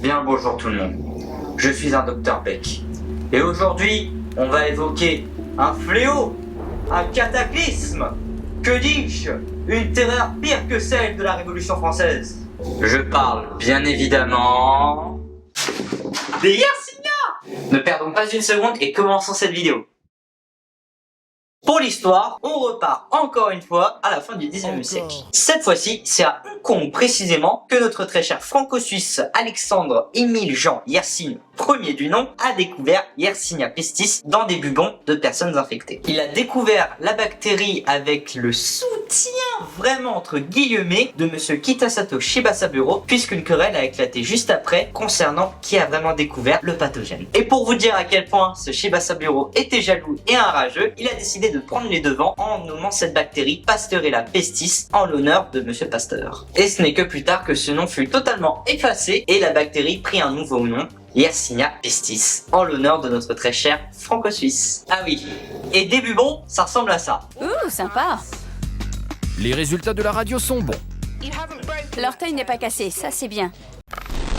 Bien le bonjour tout le monde, je suis un docteur Beck. Et aujourd'hui, on va évoquer un fléau, un cataclysme, que dis-je, une terreur pire que celle de la Révolution française. Je parle bien évidemment des Yersinia. Ne perdons pas une seconde et commençons cette vidéo. Pour l'histoire, on repart encore une fois à la fin du 19e siècle. Cette fois-ci, c'est à Hong Kong précisément que notre très cher franco-suisse Alexandre Émile Jean Yersin, premier du nom, a découvert Yersinia pestis dans des bubons de personnes infectées. Il a découvert la bactérie avec le soutien vraiment entre guillemets de monsieur Kitasato Shibasaburo, puisqu'une querelle a éclaté juste après concernant qui a vraiment découvert le pathogène. Et pour vous dire à quel point ce Shibasaburo était jaloux et enrageux, il a décidé de prendre les devants en nommant cette bactérie Pasteurella pestis en l'honneur de monsieur Pasteur. Et ce n'est que plus tard que ce nom fut totalement effacé et la bactérie prit un nouveau nom, Yersinia pestis, en l'honneur de notre très cher franco-suisse. Ah oui, et des bubons, ça ressemble à ça. Ouh, sympa. Les résultats de la radio sont bons. L'orteil n'est pas cassé, ça c'est bien.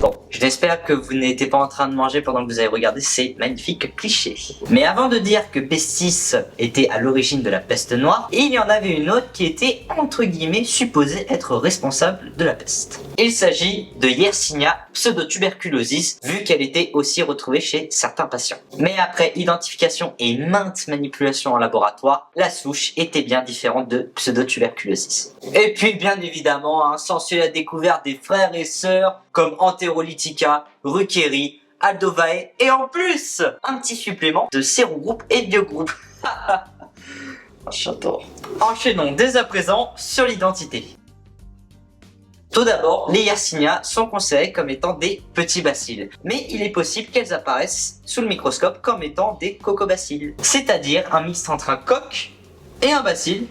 Bon, j'espère que vous n'étiez pas en train de manger pendant que vous avez regardé ces magnifiques clichés. Mais avant de dire que pestis était à l'origine de la peste noire, il y en avait une autre qui était entre guillemets supposée être responsable de la peste. Il s'agit de Yersinia pseudotuberculosis, vu qu'elle était aussi retrouvée chez certains patients. Mais après identification et maintes manipulations en laboratoire, la souche était bien différente de pseudotuberculosis. Et puis bien évidemment, s'ensuit la découverte des frères et sœurs comme Enterolitica, Rucheri, Aldovae et en plus, un petit supplément de sérogroupe et biogroupe. J'adore. Enchaînons dès à présent sur l'identité. Tout d'abord, les Yersinia sont considérés comme étant des petits bacilles, mais il est possible qu'elles apparaissent sous le microscope comme étant des cocobacilles, c'est-à-dire un mix entre un coq et un bacille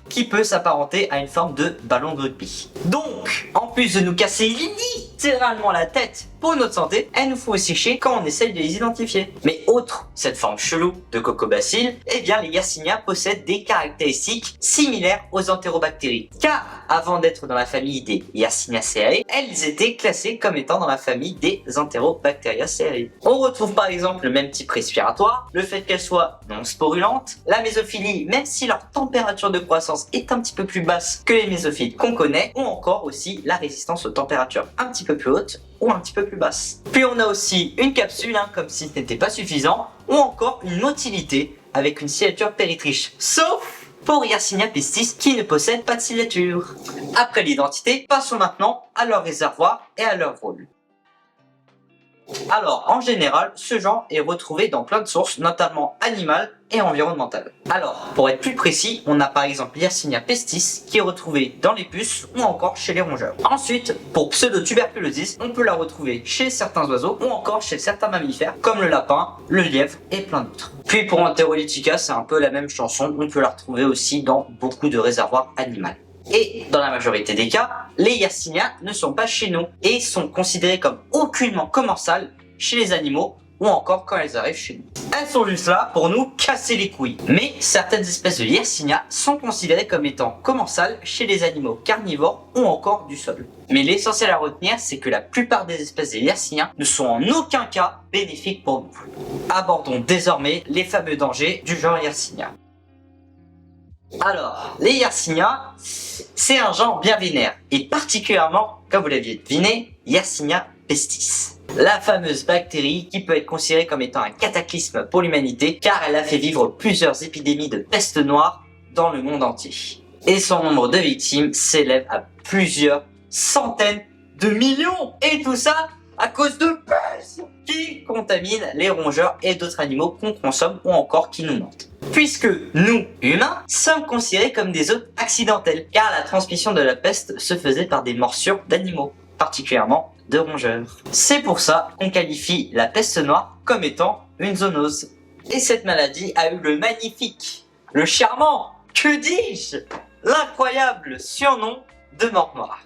qui peut s'apparenter à une forme de ballon de rugby. Donc, en plus de nous casser littéralement la tête pour notre santé, elles nous font aussi chier quand on essaye de les identifier. Mais outre cette forme chelou de cocobacille, eh bien les Yersinia possèdent des caractéristiques similaires aux entérobactéries. Car avant d'être dans la famille des Yersinia-ceae, elles étaient classées comme étant dans la famille des Enterobacteriaceae. On retrouve par exemple le même type respiratoire, le fait qu'elles soient non sporulentes, la mésophilie, même si leur température de croissance est un petit peu plus basse que les mésophiles qu'on connaît, ou encore aussi la résistance aux températures un petit peu plus hautes ou un petit peu plus basse. Puis on a aussi une capsule, comme si ce n'était pas suffisant, ou encore une motilité avec une ciliature péritriche, sauf pour Yersinia pestis qui ne possède pas de ciliature. Après l'identité, passons maintenant à leur réservoir et à leur rôle. Alors, en général, ce genre est retrouvé dans plein de sources, notamment animales et environnementales. Alors, pour être plus précis, on a par exemple Yersinia pestis qui est retrouvée dans les puces ou encore chez les rongeurs. Ensuite, pour pseudotuberculosis, on peut la retrouver chez certains oiseaux ou encore chez certains mammifères comme le lapin, le lièvre et plein d'autres. Puis pour Enterolitica, c'est un peu la même chanson, on peut la retrouver aussi dans beaucoup de réservoirs animaux. Et dans la majorité des cas, les Yersinia ne sont pas chez nous et sont considérées comme aucunement commensales chez les animaux ou encore quand elles arrivent chez nous. Elles sont juste là pour nous casser les couilles. Mais certaines espèces de Yersinia sont considérées comme étant commensales chez les animaux carnivores ou encore du sol. Mais l'essentiel à retenir, c'est que la plupart des espèces de Yersinia ne sont en aucun cas bénéfiques pour nous. Abordons désormais les fameux dangers du genre Yersinia. Alors, les Yersinia, c'est un genre bien vénère, et particulièrement, comme vous l'aviez deviné, Yersinia pestis. La fameuse bactérie qui peut être considérée comme étant un cataclysme pour l'humanité, car elle a fait vivre plusieurs épidémies de peste noire dans le monde entier. Et son nombre de victimes s'élève à plusieurs centaines de millions, et tout ça à cause de peste qui contamine les rongeurs et d'autres animaux qu'on consomme ou encore qui nous mentent. Puisque nous, humains, sommes considérés comme des hôtes accidentels, car la transmission de la peste se faisait par des morsures d'animaux, particulièrement de rongeurs. C'est pour ça qu'on qualifie la peste noire comme étant une zoonose. Et cette maladie a eu le magnifique, le charmant, que dis-je, l'incroyable surnom de mort noire.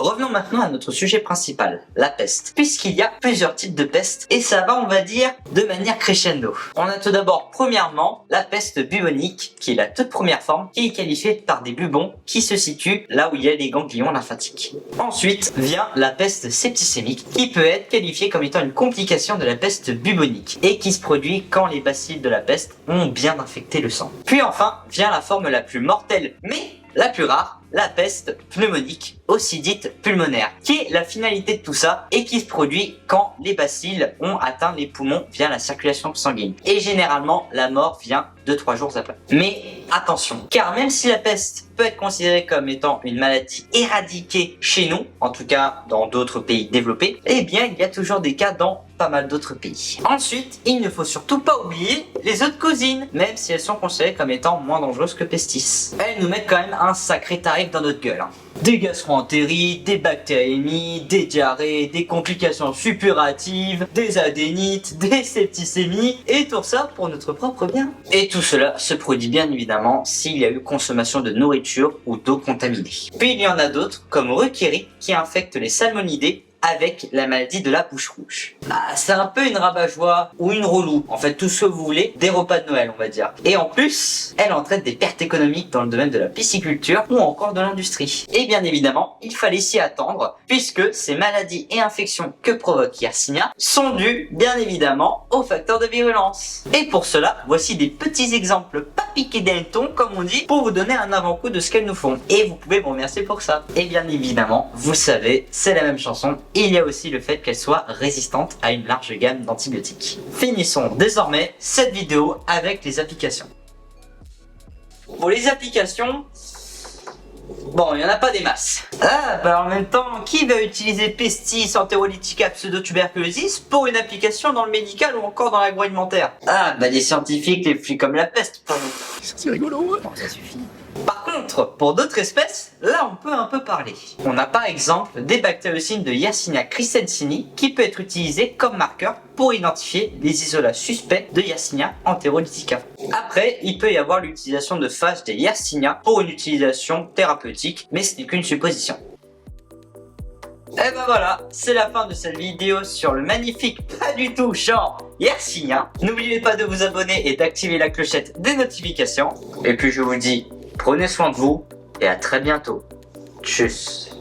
Revenons maintenant à notre sujet principal, la peste. Puisqu'il y a plusieurs types de peste, et ça va, on va dire, de manière crescendo. On a tout d'abord, premièrement, la peste bubonique, qui est la toute première forme, qui est qualifiée par des bubons qui se situent là où il y a les ganglions lymphatiques. Ensuite vient la peste septicémique, qui peut être qualifiée comme étant une complication de la peste bubonique, et qui se produit quand les bacilles de la peste ont bien infecté le sang. Puis enfin, vient la forme la plus mortelle, mais la plus rare, la peste pneumonique, aussi dite pulmonaire, qui est la finalité de tout ça et qui se produit quand les bacilles ont atteint les poumons via la circulation sanguine. Et généralement, la mort vient 2-3 jours après. Mais attention, car même si la peste peut être considérée comme étant une maladie éradiquée chez nous, en tout cas dans d'autres pays développés, eh bien il y a toujours des cas dans pas mal d'autres pays. Ensuite, il ne faut surtout pas oublier les autres cousines, même si elles sont considérées comme étant moins dangereuses que pestis. Elles nous mettent quand même un sacré tarif dans notre gueule. Des gastroentérites, des bactériémies, des diarrhées, des complications suppuratives, des adénites, des septicémies, et tout ça pour notre propre bien. Et tout cela se produit bien évidemment s'il y a eu consommation de nourriture ou d'eau contaminée. Puis il y en a d'autres, comme Rukiri, qui infecte les salmonidés avec la maladie de la bouche rouge. C'est un peu une rabat-joie ou une relou, en fait tout ce que vous voulez, des repas de Noël on va dire. Et en plus, elle entraîne des pertes économiques dans le domaine de la pisciculture ou encore de l'industrie. Et bien évidemment, il fallait s'y attendre, puisque ces maladies et infections que provoque Yersinia sont dues bien évidemment aux facteurs de virulence. Et pour cela, voici des petits exemples pas piqués d'un ton comme on dit, pour vous donner un avant-goût de ce qu'elles nous font. Et vous pouvez me remercier pour ça. Et bien évidemment, vous savez, c'est la même chanson. Il y a aussi le fait qu'elle soit résistante à une large gamme d'antibiotiques. Finissons désormais cette vidéo avec les applications. Pour les applications, bon, il n'y en a pas des masses. En même temps, qui va utiliser Pestis, Enterolitica, Pseudotuberculosis pour une application dans le médical ou encore dans l'agroalimentaire? Des scientifiques les flux comme la peste. C'est rigolo, ouais. Ça suffit. Par contre, pour d'autres espèces, là on peut un peu parler. On a par exemple des bactériocines de Yersinia crescensini qui peut être utilisé comme marqueur pour identifier les isolats suspects de Yersinia enterolitica. Après, il peut y avoir l'utilisation de phages des Yersinia pour une utilisation thérapeutique, mais ce n'est qu'une supposition. Et ben voilà, c'est la fin de cette vidéo sur le magnifique, pas du tout, genre Yersinia. N'oubliez pas de vous abonner et d'activer la clochette des notifications. Et puis je vous dis, prenez soin de vous et à très bientôt. Tchuss.